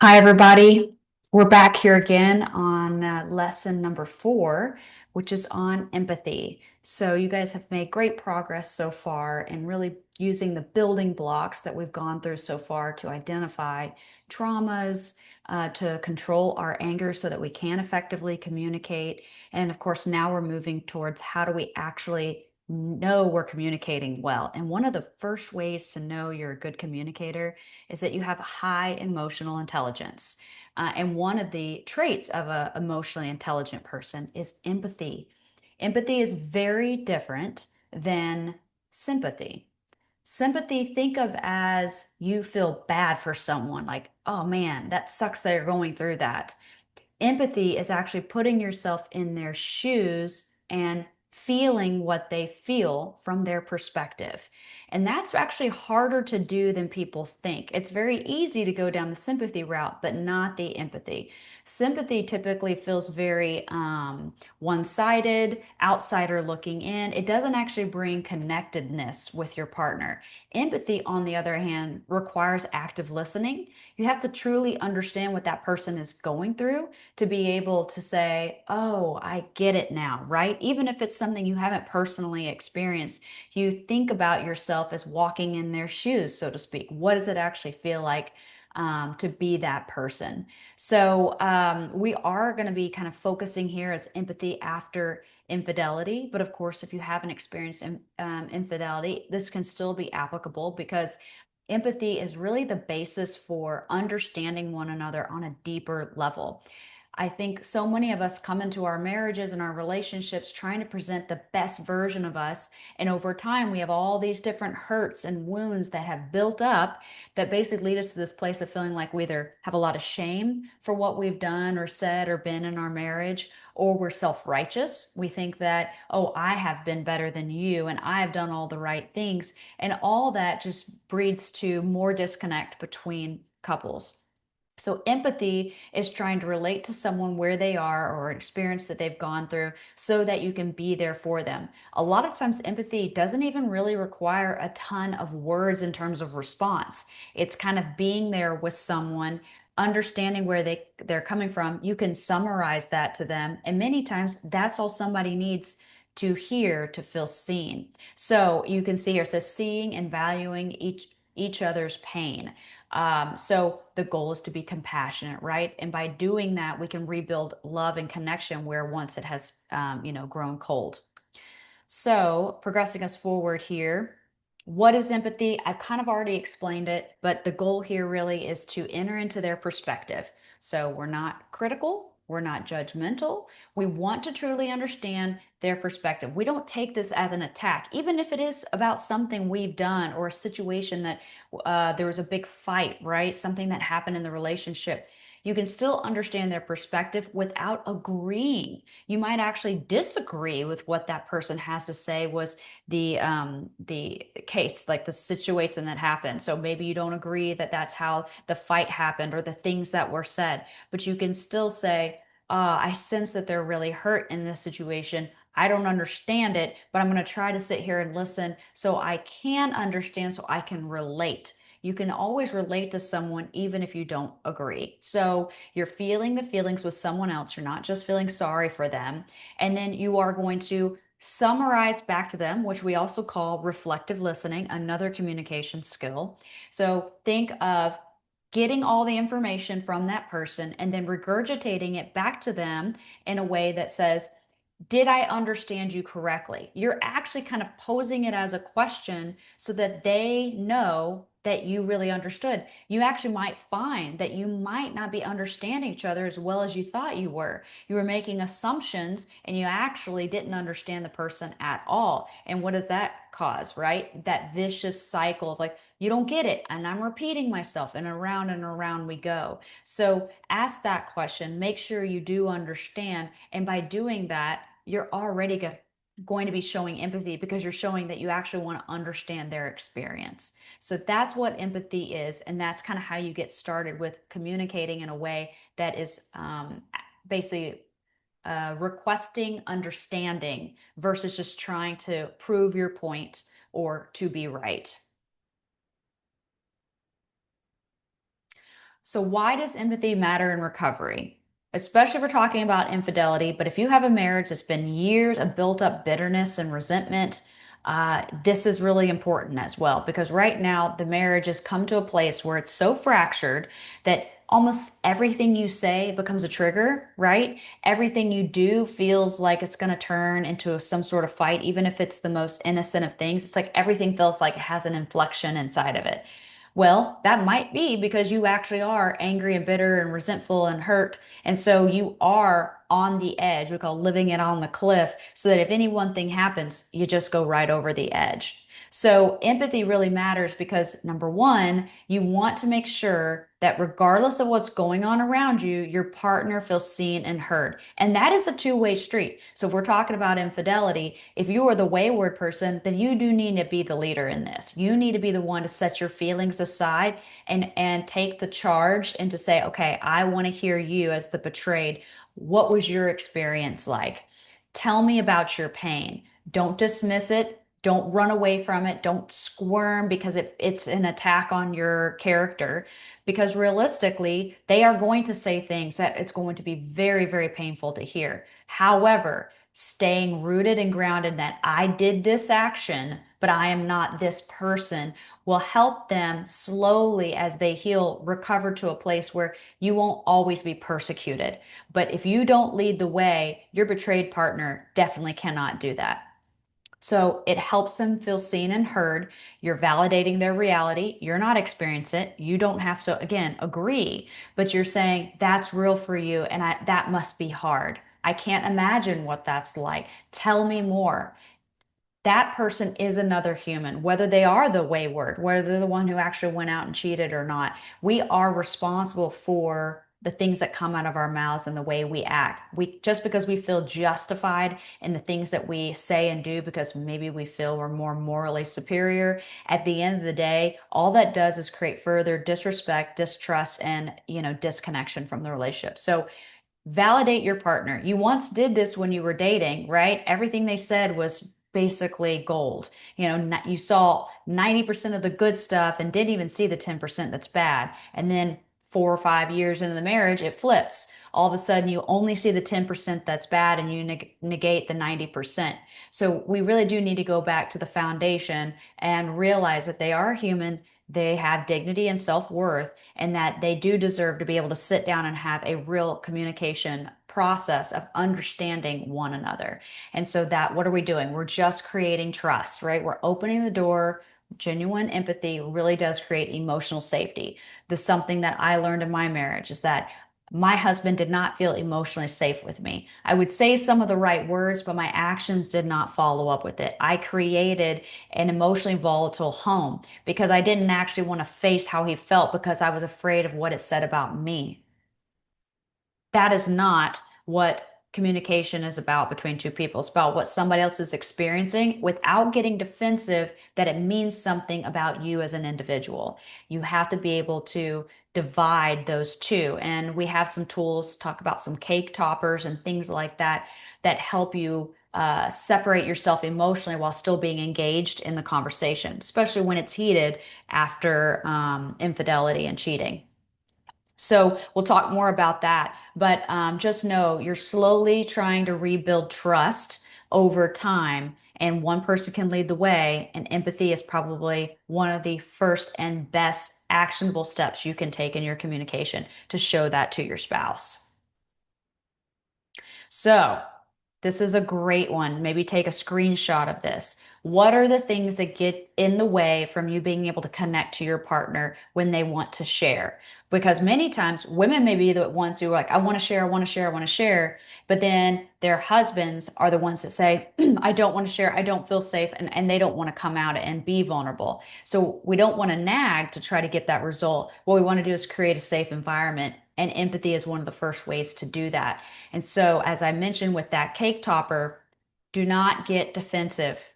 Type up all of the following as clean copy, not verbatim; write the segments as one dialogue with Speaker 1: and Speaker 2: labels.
Speaker 1: Hi, everybody. We're back here again on lesson number 4, which is on empathy. So, you guys have made great progress so far in really using the building blocks that we've gone through so far to identify traumas, to control our anger so that we can effectively communicate. And of course, now we're moving towards how do we actually know we're communicating well. And one of the first ways to know you're a good communicator is that you have high emotional intelligence. And one of the traits of an emotionally intelligent person is empathy. Empathy is very different than sympathy. Sympathy, think of as you feel bad for someone, like, oh man, that sucks they're going through that. Empathy is actually putting yourself in their shoes and feeling what they feel from their perspective. And that's actually harder to do than people think. It's very easy to go down the sympathy route, but not the empathy. Sympathy typically feels very one-sided, outsider looking in. It doesn't actually bring connectedness with your partner. Empathy, on the other hand, requires active listening. You have to truly understand what that person is going through to be able to say, oh, I get it now, right? Even if it's something you haven't personally experienced, you think about yourself as walking in their shoes, so to speak. What does it actually feel like to be that person? So we are going to be kind of focusing here as empathy after infidelity. But of course, if you haven't experienced infidelity, this can still be applicable because empathy is really the basis for understanding one another on a deeper level. I think so many of us come into our marriages and our relationships trying to present the best version of us. And over time, we have all these different hurts and wounds that have built up that basically lead us to this place of feeling like we either have a lot of shame for what we've done or said or been in our marriage, or we're self righteous. We think that, oh, I have been better than you and I've done all the right things. And all that just breeds to more disconnect between couples. So, empathy is trying to relate to someone where they are or an experience that they've gone through so that you can be there for them. A lot of times, empathy doesn't even really require a ton of words in terms of response. It's kind of being there with someone, understanding where they're coming from. You can summarize that to them. And many times, that's all somebody needs to hear to feel seen. So, you can see here it says seeing and valuing each other's pain. So the goal is to be compassionate, right? And by doing that, we can rebuild love and connection where once it has, grown cold. So progressing us forward here, what is empathy? I've kind of already explained it, but the goal here really is to enter into their perspective. So we're not critical, we're not judgmental. We want to truly understand their perspective. We don't take this as an attack, even if it is about something we've done or a situation that there was a big fight, right? Something that happened in the relationship. You can still understand their perspective without agreeing. You might actually disagree with what that person has to say was the case, like the situation that happened. So maybe you don't agree that that's how the fight happened or the things that were said, but you can still say, I sense that they're really hurt in this situation. I don't understand it, but I'm going to try to sit here and listen so I can understand, so I can relate. You can always relate to someone even if you don't agree. So you're feeling the feelings with someone else. You're not just feeling sorry for them. And then you are going to summarize back to them, which we also call reflective listening, another communication skill. So think of getting all the information from that person and then regurgitating it back to them in a way that says, did I understand you correctly? You're actually kind of posing it as a question so that they know that you really understood. You actually might find that you might not be understanding each other as well as you thought you were. You were making assumptions and you actually didn't understand the person at all. And what does that cause, right? That vicious cycle of like, you don't get it. And I'm repeating myself, and around we go. So ask that question, make sure you do understand. And by doing that, you're already going to be showing empathy because you're showing that you actually want to understand their experience. So that's what empathy is. And that's kind of how you get started with communicating in a way that is basically requesting understanding versus just trying to prove your point or to be right. So, why does empathy matter in recovery? Especially if we're talking about infidelity, but if you have a marriage that's been years of built up bitterness and resentment, this is really important as well because right now the marriage has come to a place where it's so fractured that almost everything you say becomes a trigger, right? Everything you do feels like it's going to turn into some sort of fight, even if it's the most innocent of things. It's like everything feels like it has an inflection inside of it. Well, that might be because you actually are angry and bitter and resentful and hurt. And so you are on the edge. We call living it on the cliff, so that if any one thing happens, you just go right over the edge. So empathy really matters because number one, you want to make sure that regardless of what's going on around you, your partner feels seen and heard. And that is a two-way street. So if we're talking about infidelity, if you are the wayward person, then you do need to be the leader in this. You need to be the one to set your feelings aside and take the charge and to say, okay, I want to hear you as the betrayed. What was your experience like? Tell me about your pain. Don't dismiss it. Don't run away from it. Don't squirm because it's an attack on your character. Because realistically, they are going to say things that it's going to be very, very painful to hear. However, staying rooted and grounded that I did this action, but I am not this person will help them slowly as they heal recover to a place where you won't always be persecuted. But if you don't lead the way, your betrayed partner definitely cannot do that. So it helps them feel seen and heard. You're validating their reality. You're not experiencing it. You don't have to, again, agree, but you're saying that's real for you and that must be hard. I can't imagine what that's like. Tell me more. That person is another human, whether they are the wayward, whether they're the one who actually went out and cheated or not. We are responsible for the things that come out of our mouths and the way we act. We just because we feel justified in the things that we say and do because maybe we feel we're more morally superior, at the end of the day, all that does is create further disrespect, distrust, and disconnection from the relationship. So validate your partner. You once did this when you were dating, right? Everything they said was basically gold. You saw 90% of the good stuff and didn't even see the 10% that's bad. And then 4 or 5 years into the marriage, it flips. All of a sudden, you only see the 10% that's bad and you negate the 90%. So we really do need to go back to the foundation and realize that they are human. They have dignity and self-worth, and that they do deserve to be able to sit down and have a real communication process of understanding one another. And so that, what are we doing? We're just creating trust, right? We're opening the door. Genuine empathy really does create emotional safety. Something that I learned in my marriage is that my husband did not feel emotionally safe with me. I would say some of the right words, but my actions did not follow up with it. I created an emotionally volatile home because I didn't actually want to face how he felt because I was afraid of what it said about me. That is not what communication is about between two people. It's about what somebody else is experiencing without getting defensive that it means something about you as an individual. You have to be able to divide those two. And we have some tools, talk about some cake toppers and things like that, that help you separate yourself emotionally while still being engaged in the conversation, especially when it's heated after infidelity and cheating. So we'll talk more about that. But just know you're slowly trying to rebuild trust over time, and one person can lead the way. And empathy is probably one of the first and best actionable steps you can take in your communication to show that to your spouse. So, this is a great one. Maybe take a screenshot of this. What are the things that get in the way from you being able to connect to your partner when they want to share? Because many times women may be the ones who are like, I want to share, I want to share, I want to share. But then their husbands are the ones that say, I don't want to share, I don't feel safe, and they don't want to come out and be vulnerable. So we don't want to nag to try to get that result. What we want to do is create a safe environment. And empathy is one of the first ways to do that. And so, as I mentioned with that cake topper, do not get defensive.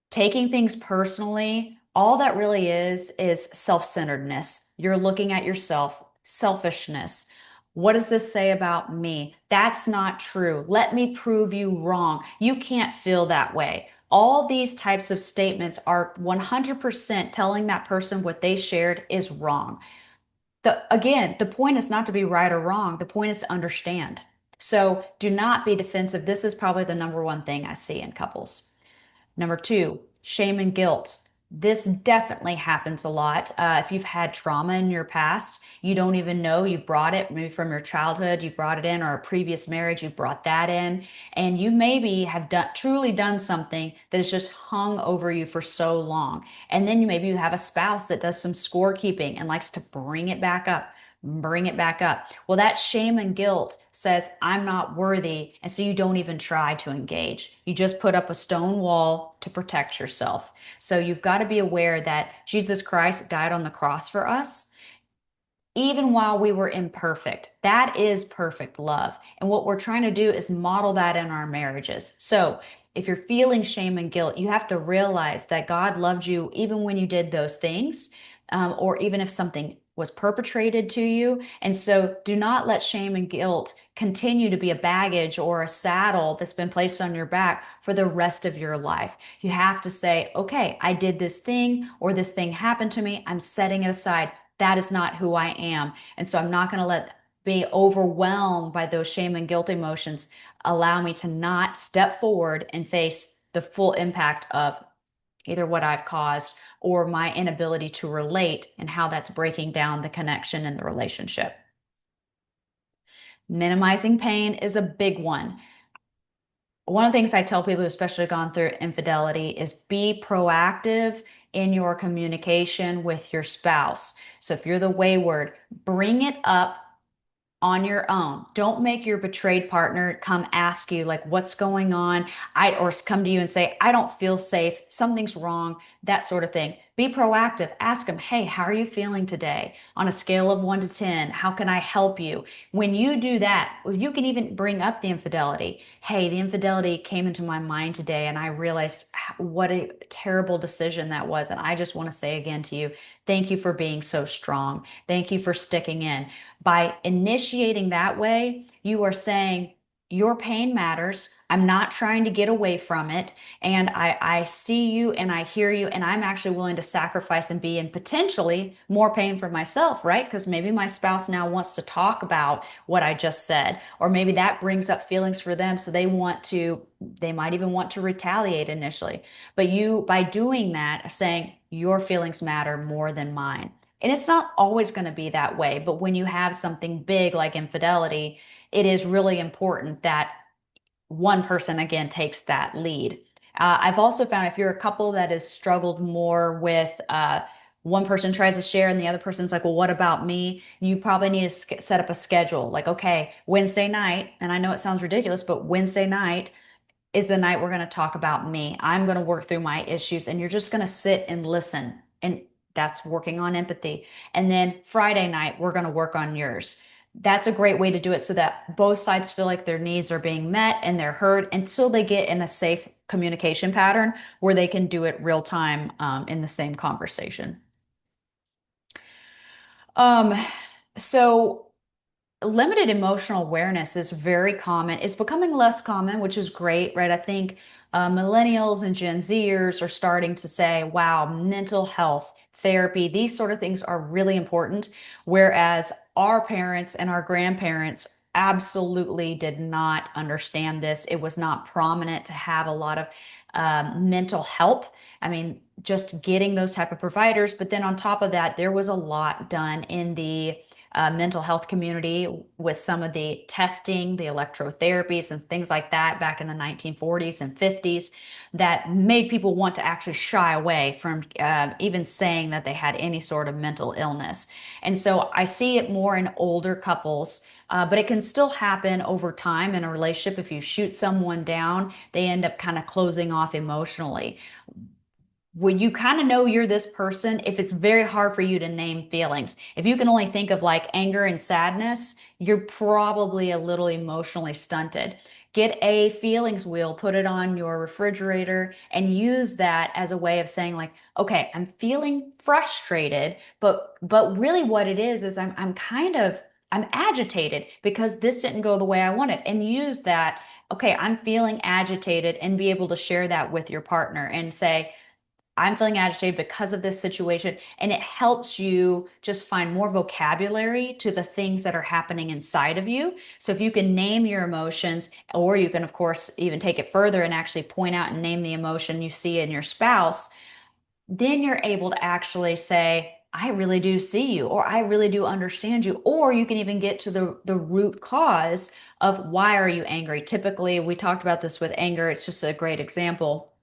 Speaker 1: Taking things personally, all that really is self-centeredness. You're looking at yourself, selfishness. What does this say about me? That's not true. Let me prove you wrong. You can't feel that way. All these types of statements are 100% telling that person what they shared is wrong. The point is not to be right or wrong. The point is to understand. So do not be defensive. This is probably the number one thing I see in couples. Number two, shame and guilt. This definitely happens a lot. If you've had trauma in your past, you don't even know you've brought it, maybe from your childhood, you've brought it in, or a previous marriage, you've brought that in, and you maybe have truly done something that has just hung over you for so long. And then maybe you have a spouse that does some scorekeeping and likes to bring it back up. Bring it back up. Well, that shame and guilt says, I'm not worthy. And so you don't even try to engage. You just put up a stone wall to protect yourself. So you've got to be aware that Jesus Christ died on the cross for us even while we were imperfect. That is perfect love. And what we're trying to do is model that in our marriages. So if you're feeling shame and guilt, you have to realize that God loved you even when you did those things, or even if something was perpetrated to you. And so do not let shame and guilt continue to be a baggage or a saddle that's been placed on your back for the rest of your life. You have to say, okay, I did this thing or this thing happened to me. I'm setting it aside. That is not who I am. And so I'm not going to let be overwhelmed by those shame and guilt emotions allow me to not step forward and face the full impact of either what I've caused or my inability to relate and how that's breaking down the connection in the relationship. Minimizing pain is a big one. One of the things I tell people who especially gone through infidelity is be proactive in your communication with your spouse. So if you're the wayward, bring it up on your own. Don't make your betrayed partner come ask you like what's going on. Or come to you and say, I don't feel safe, something's wrong, that sort of thing. Be proactive. Ask them, hey, how are you feeling today? On a scale of 1 to 10, how can I help you? When you do that, you can even bring up the infidelity. Hey, the infidelity came into my mind today and I realized what a terrible decision that was. And I just want to say again to you, thank you for being so strong. Thank you for sticking in. By initiating that way, you are saying, your pain matters. I'm not trying to get away from it. And I see you and I hear you, and I'm actually willing to sacrifice and be in potentially more pain for myself, right? Because maybe my spouse now wants to talk about what I just said, or maybe that brings up feelings for them. So they might even want to retaliate initially. But you, by doing that, saying, your feelings matter more than mine. And it's not always going to be that way, but when you have something big like infidelity, it is really important that one person again takes that lead. I've also found if you're a couple that has struggled more with one person tries to share and the other person's like, well, what about me? You probably need to set up a schedule. Like, okay, Wednesday night, and I know it sounds ridiculous, but Wednesday night is the night we're going to talk about me. I'm going to work through my issues, and you're just going to sit and listen. And that's working on empathy. And then Friday night, we're going to work on yours. That's a great way to do it so that both sides feel like their needs are being met and they're heard until they get in a safe communication pattern where they can do it real time in the same conversation. Um, so limited emotional awareness is very common. It's becoming less common, which is great, right? I think millennials and Gen Zers are starting to say, wow, mental health, therapy, these sort of things are really important. Whereas our parents and our grandparents absolutely did not understand this. It was not prominent to have a lot of mental help. I mean, just getting those type of providers. But then on top of that, there was a lot done in the mental health community with some of the testing, the electrotherapies, and things like that back in the 1940s and 50s that made people want to actually shy away from even saying that they had any sort of mental illness. And so I see it more in older couples. But it can still happen over time in a relationship. If you shoot someone down, they end up kind of closing off emotionally when you kind of know you're this person, if it's very hard for you to name feelings, if you can only think of like anger and sadness, you're probably a little emotionally stunted. Get a feelings wheel, put it on your refrigerator, and use that as a way of saying like, okay, I'm feeling frustrated, but really what it is I'm kind of I'm agitated because this didn't go the way I wanted. And use that, okay, I'm feeling agitated, and be able to share that with your partner and say, I'm feeling agitated because of this situation. And it helps you just find more vocabulary to the things that are happening inside of you. So if you can name your emotions, or you can, of course, even take it further and actually point out and name the emotion you see in your spouse, then you're able to actually say, I really do see you, or I really do understand you, or you can even get to the root cause of why are you angry. Typically, we talked about this with anger. It's just a great example.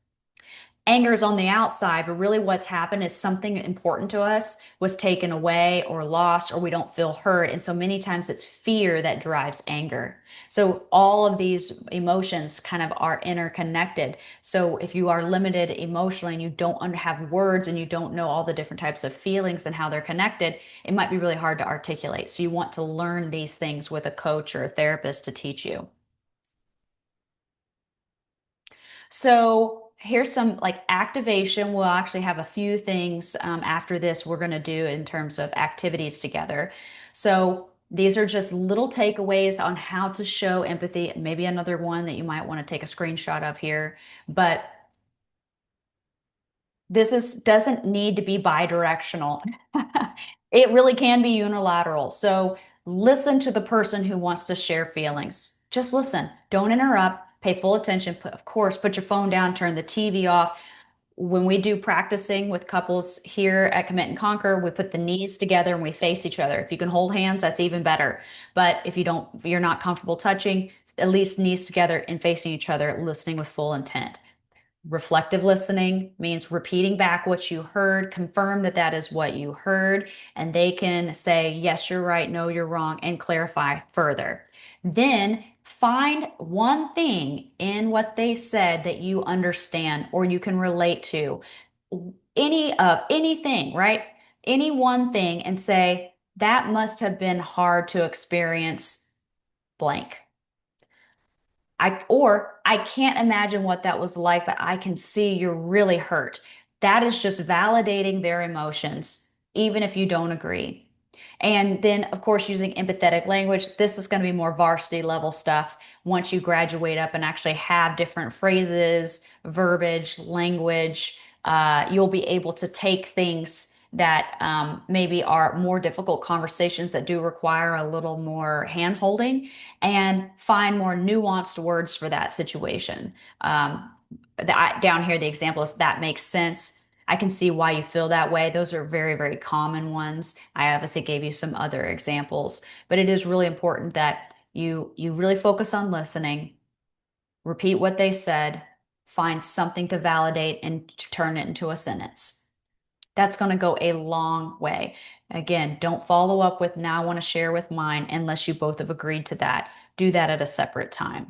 Speaker 1: Anger is on the outside, but really what's happened is something important to us was taken away or lost, or we don't feel heard. And so many times it's fear that drives anger. So all of these emotions kind of are interconnected. So if you are limited emotionally and you don't have words and you don't know all the different types of feelings and how they're connected, it might be really hard to articulate. So you want to learn these things with a coach or a therapist to teach you. So here's some like activation. We'll actually have a few things after this we're going to do in terms of activities together. So these are just little takeaways on how to show empathy. Maybe another one that you might want to take a screenshot of here. But this is doesn't need to be bi-directional. It really can be unilateral. So listen to the person who wants to share feelings. Just listen. Don't interrupt. Pay full attention. Of course, put your phone down, turn the TV off. When we do practicing with couples here at Commit and Conquer, we put the knees together and we face each other. If you can hold hands, that's even better. But if you're not comfortable touching, at least knees together and facing each other, listening with full intent. Reflective listening means repeating back what you heard, confirm that that is what you heard, and they can say, yes, you're right, no, you're wrong, and clarify further. Then find one thing in what they said that you understand or you can relate to. Anything, right? Any one thing, and say, that must have been hard to experience blank. I can't imagine what that was like, but I can see you're really hurt. That is just validating their emotions, even if you don't agree. And then, of course, using empathetic language, this is going to be more varsity level stuff. Once you graduate up and actually have different phrases, verbiage, language, you'll be able to take things that maybe are more difficult conversations that do require a little more hand holding and find more nuanced words for that situation. Down here, the example is that makes sense. I can see why you feel that way. Those are very, very common ones. I obviously gave you some other examples, but it is really important that you really focus on listening, repeat what they said, find something to validate and turn it into a sentence. That's going to go a long way. Again, don't follow up with now I want to share with mine unless you both have agreed to that. Do that at a separate time.